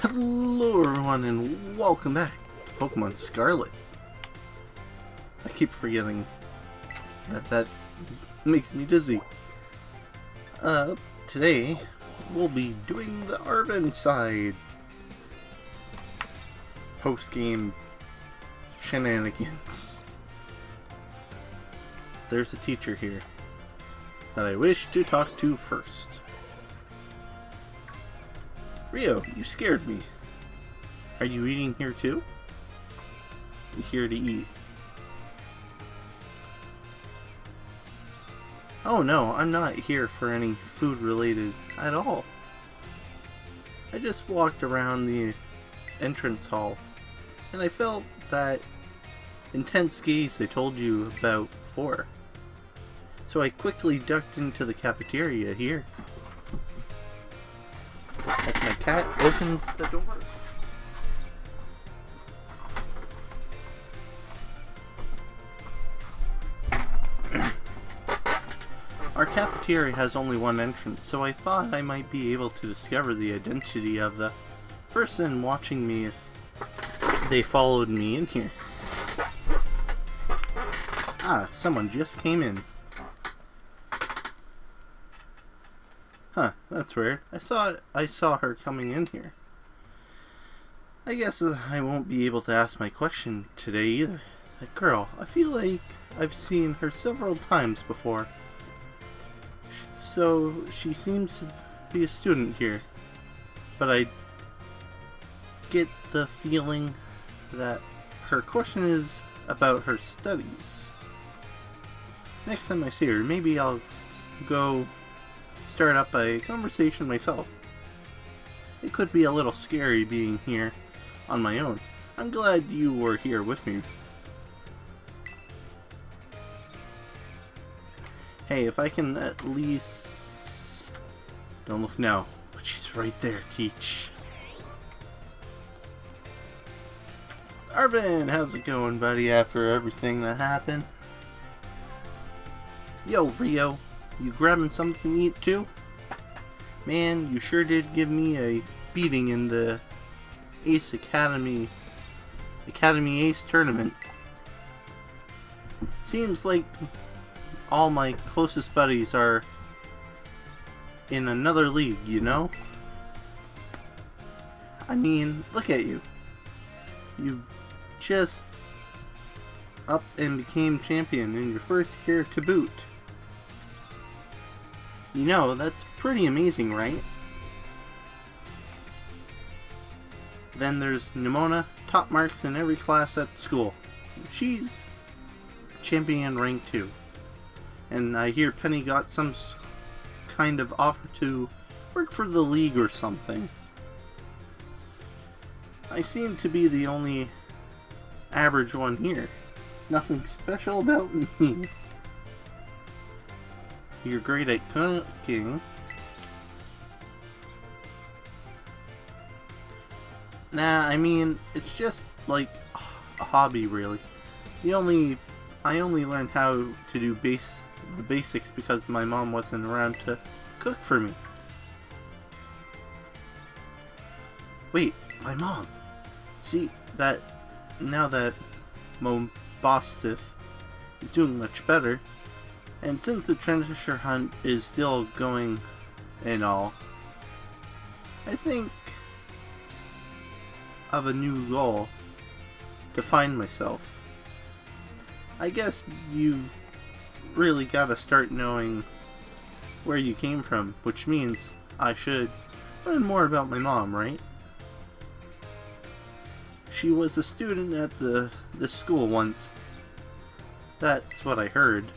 Hello everyone and welcome back to Pokemon Scarlet. I keep forgetting that makes me dizzy. Today we'll be doing the Arven Side post-game shenanigans. There's a teacher here that I wish to talk to first. Rio, you scared me. Are you eating here too? You're here to eat. Oh no, I'm not here for any food related at all. I just walked around the entrance hall and I felt that intense gaze I told you about before. So I quickly ducked into the cafeteria here. As my cat opens the door. Our cafeteria has only one entrance, so I thought I might be able to discover the identity of the person watching me if they followed me in here. Ah, someone just came in. Huh, that's weird. I thought I saw her coming in here. I guess I won't be able to ask my question today either. That girl, I feel like I've seen her several times before. So, she seems to be a student here. But I get the feeling that her question is about her studies. Next time I see her, maybe I'll go start up a conversation myself. It could be a little scary being here on my own. I'm glad you were here with me. Hey, if I can at least... Don't look now, but she's right there, Teach. Arven, how's it going, buddy, after everything that happened? Yo, Rio. You grabbing something to eat too? Man, you sure did give me a beating in the Academy Ace tournament. Seems like all my closest buddies are in another league, you know? I mean, look at you. You just up and became champion in your first year to boot. You know, that's pretty amazing, right? Then there's Nimona, top marks in every class at school. She's champion rank 2. And I hear Penny got some kind of offer to work for the league or something. I seem to be the only average one here. Nothing special about me. You're great at cooking. Nah, I mean, it's just like a hobby, really. I only learned how to do the basics because my mom wasn't around to cook for me. Wait, my mom. See, now that Mobostiff is doing much better, and since the treasure hunt is still going and all, I think of a new goal to find myself. I guess you've really gotta start knowing where you came from, which means I should learn more about my mom, right? She was a student at this school once. That's what I heard.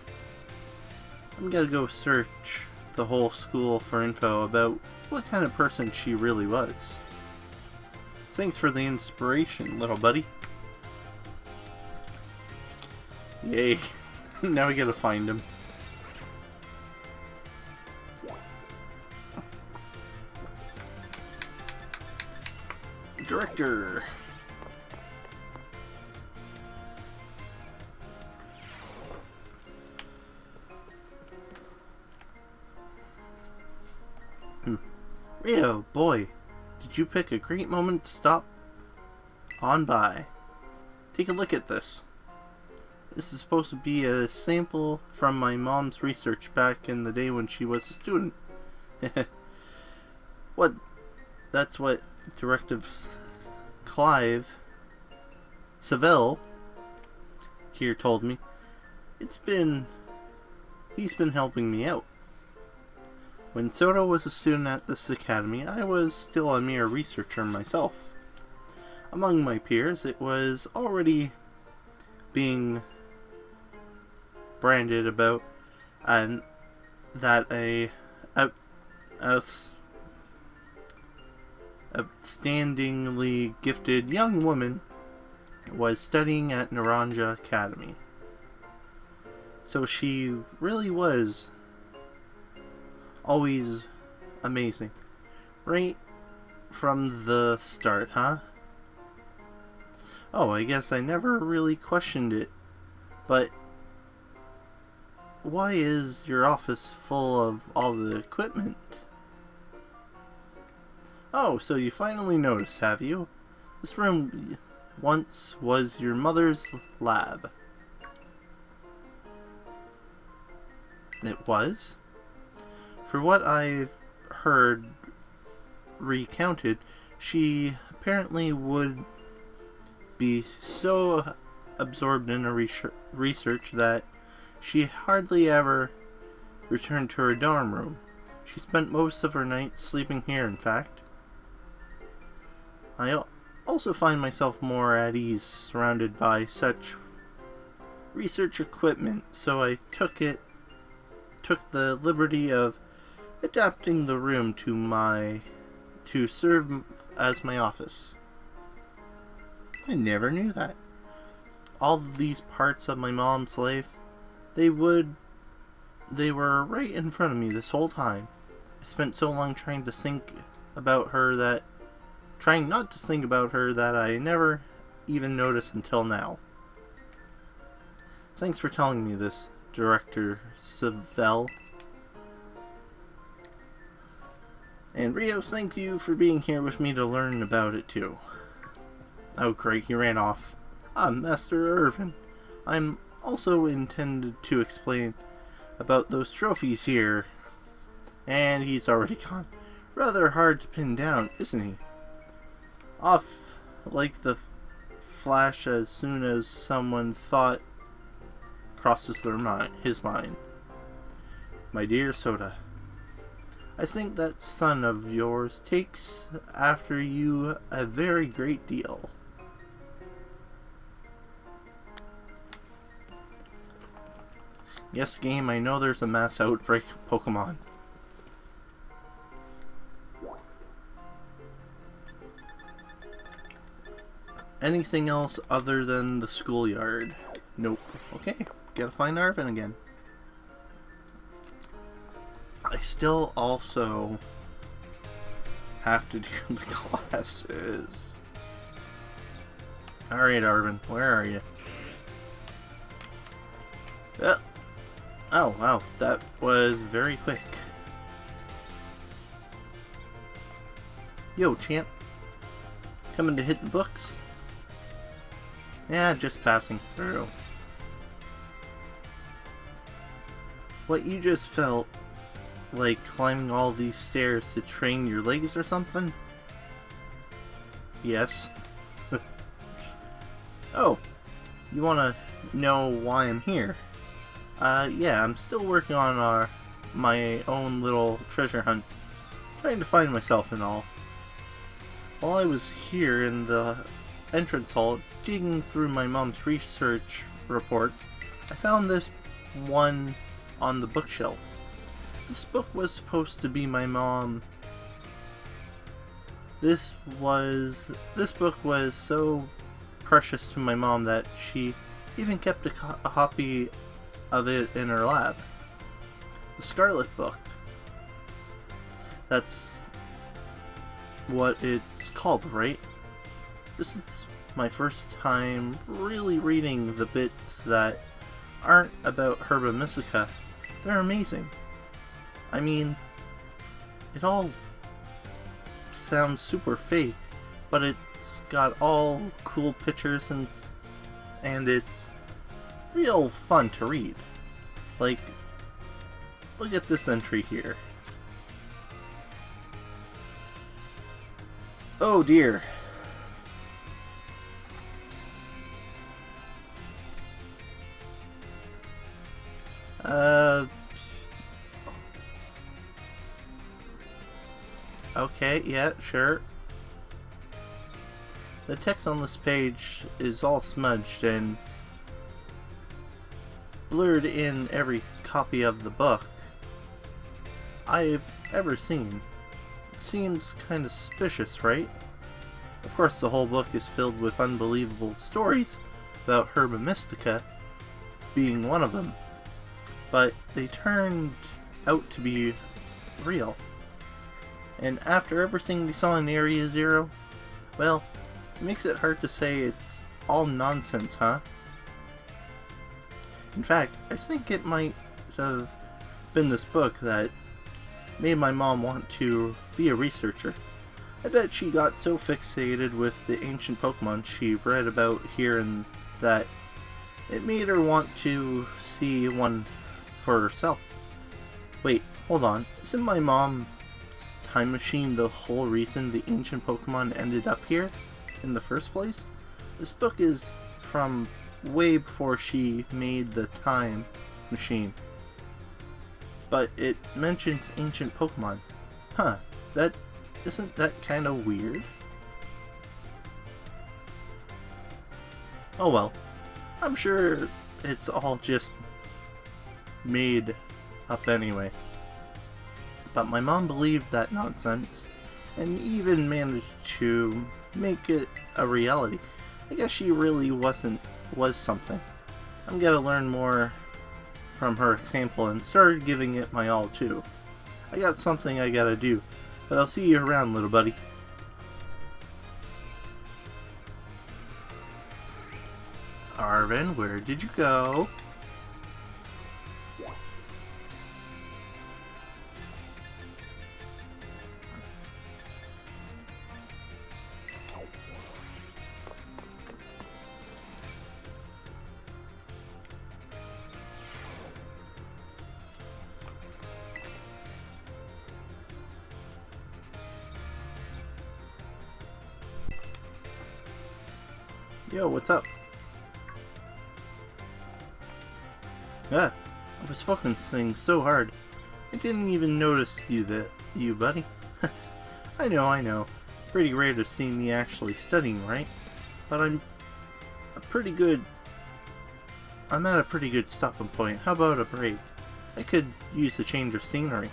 I'm gonna go search the whole school for info about what kind of person she really was. Thanks for the inspiration, little buddy. Yay. Now we gotta find him. Director. Rio, boy, did did you pick a great moment to stop on by. Take a look at this. This is supposed to be a sample from my mom's research back in the day when she was a student. What? That's what Directive Clive Saville here told me. He's been helping me out. When Soto was a student at this academy, I was still a mere researcher myself. Among my peers, it was already being branded about and that a outstandingly gifted young woman was studying at Naranja Academy. So she really was always amazing. Right from the start, huh? Oh, I guess I never really questioned it. But why is your office full of all the equipment? Oh, so you finally noticed, have you? This room once was your mother's lab. It was? For what I've heard recounted, she apparently would be so absorbed in her research that she hardly ever returned to her dorm room. She spent most of her nights sleeping here, in fact. I also find myself more at ease surrounded by such research equipment, so I took the liberty of adapting the room to serve as my office. I never knew that. All these parts of my mom's life, they were right in front of me this whole time. I spent so long trying not to think about her that I never even noticed until now. Thanks for telling me this, Director Saville. And Rio, thank you for being here with me to learn about it too. Oh great, he ran off. Master Arven. I'm also intended to explain about those trophies here. And he's already gone. Rather hard to pin down, isn't he? Off like the flash as soon as someone thought crosses his mind. My dear Soda, I think that son of yours takes after you a very great deal. Yes, game, I know there's a mass outbreak of Pokemon. Anything else other than the schoolyard? Nope. Okay, gotta find Arven again. I still also have to do the classes. Alright, Arven, where are you? Oh, wow, that was very quick. Yo, champ. Coming to hit the books? Yeah, just passing through. What, you just felt like climbing all these stairs to train your legs or something? Yes. Oh, you wanna know why I'm here? Yeah, I'm still working on my own little treasure hunt, trying to find myself and all. While I was here in the entrance hall, digging through my mom's research reports, I found this one on the bookshelf. This book was supposed to be my mom. This book was so precious to my mom that she even kept a copy of it in her lab. The Scarlet book. That's what it's called, right? This is my first time really reading the bits that aren't about Herba Mystica. They're amazing. I mean, it all sounds super fake, but it's got all cool pictures and it's real fun to read. Like, look at this entry here. Oh dear. Okay, yeah, sure. The text on this page is all smudged and blurred in every copy of the book I've ever seen. Seems kinda suspicious, right? Of course, the whole book is filled with unbelievable stories about Herba Mystica being one of them, but they turned out to be real. And after everything we saw in Area Zero, well, it makes it hard to say it's all nonsense, huh? In fact, I think it might have been this book that made my mom want to be a researcher. I bet she got so fixated with the ancient Pokemon she read about here and that it made her want to see one for herself. Wait, hold on. Isn't my mom's time machine the whole reason the ancient Pokemon ended up here in the first place? This book is from way before she made the time machine. But it mentions ancient Pokemon. Huh, isn't that kind of weird? Oh well, I'm sure it's all just made up anyway. But my mom believed that nonsense, and even managed to make it a reality. I guess she really was something. I'm gonna learn more from her example and start giving it my all too. I got something I gotta do, but I'll see you around, little buddy. Arven, where did you go? Yo, what's up? Yeah, I was focusing so hard, I didn't even notice you, buddy. I know. Pretty rare to see me actually studying, right? But I'm at a pretty good stopping point. How about a break? I could use a change of scenery.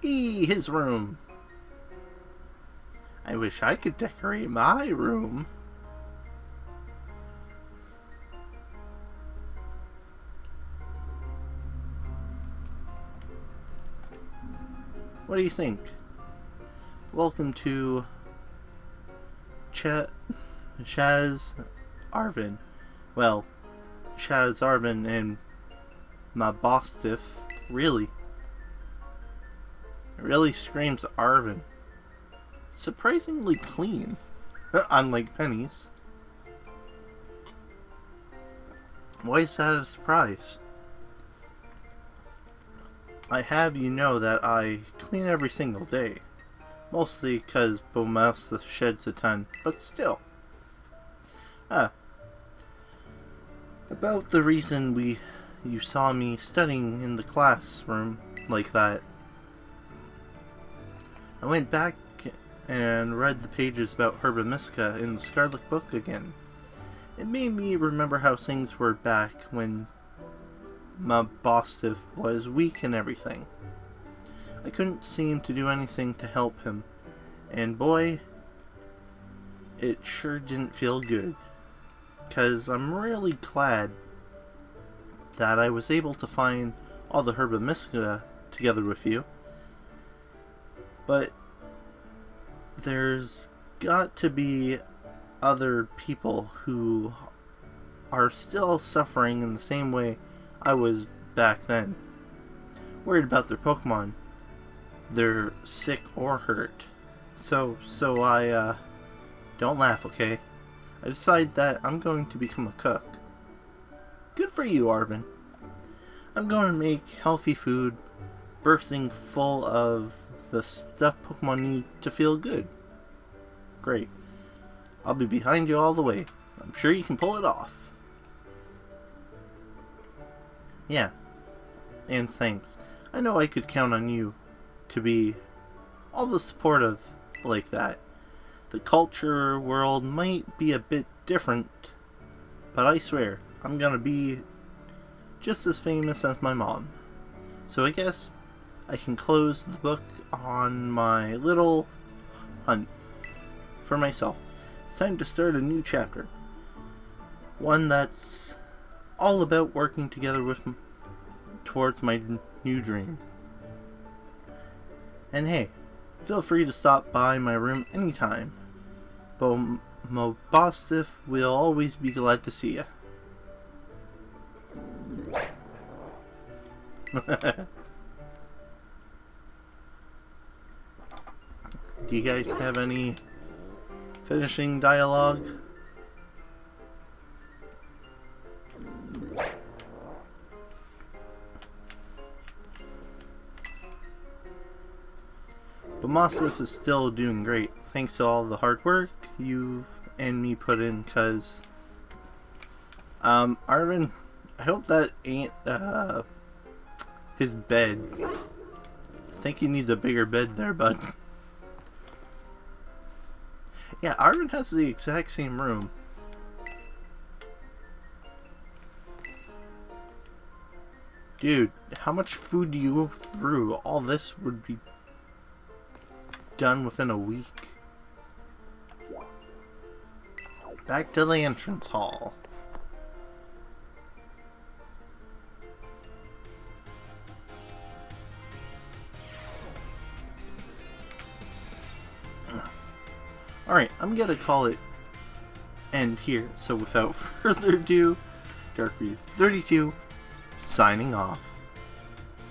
His room! I wish I could decorate my room. What do you think? Welcome to Chaz Arven. Well, Chaz Arven and my Bostiff. Really? It really screams Arven. Surprisingly clean, unlike Penny's. Why is that a surprise? I have you know that I clean every single day. Mostly because Bomousa sheds a ton, but still. About the reason you saw me studying in the classroom like that. I went back and read the pages about Herba Mystica in the Scarlet book again. It made me remember how things were back when my Bostiff was weak and everything. I couldn't seem to do anything to help him, and boy, it sure didn't feel good. 'Cause I'm really glad that I was able to find all the Herba Mystica together with you. But there's got to be other people who are still suffering in the same way I was back then. worried about their Pokemon. They're sick or hurt. So I, don't laugh, okay? I decide that I'm going to become a cook. Good for you, Arven. I'm going to make healthy food, bursting full of the stuff Pokemon need to feel good. Great. I'll be behind you all the way. I'm sure you can pull it off. Yeah. And thanks. I know I could count on you to be all the supportive like that. The culture world might be a bit different, but I swear, I'm gonna be just as famous as my mom. So I guess I can close the book on my little hunt for myself. It's time to start a new chapter. One that's all about working together towards my new dream. And hey, feel free to stop by my room anytime. But Mobosif will always be glad to see you. Do you guys have any finishing dialogue? But Mosif is still doing great, thanks to all the hard work you and me put in, cause Arven, I hope that ain't his bed. I think he needs a bigger bed there, bud. Yeah, Arven has the exact same room. Dude, how much food do you go through? All this would be done within a week. Back to the entrance hall. Alright, I'm gonna call it end here. So without further ado, Dark Reed 32 signing off.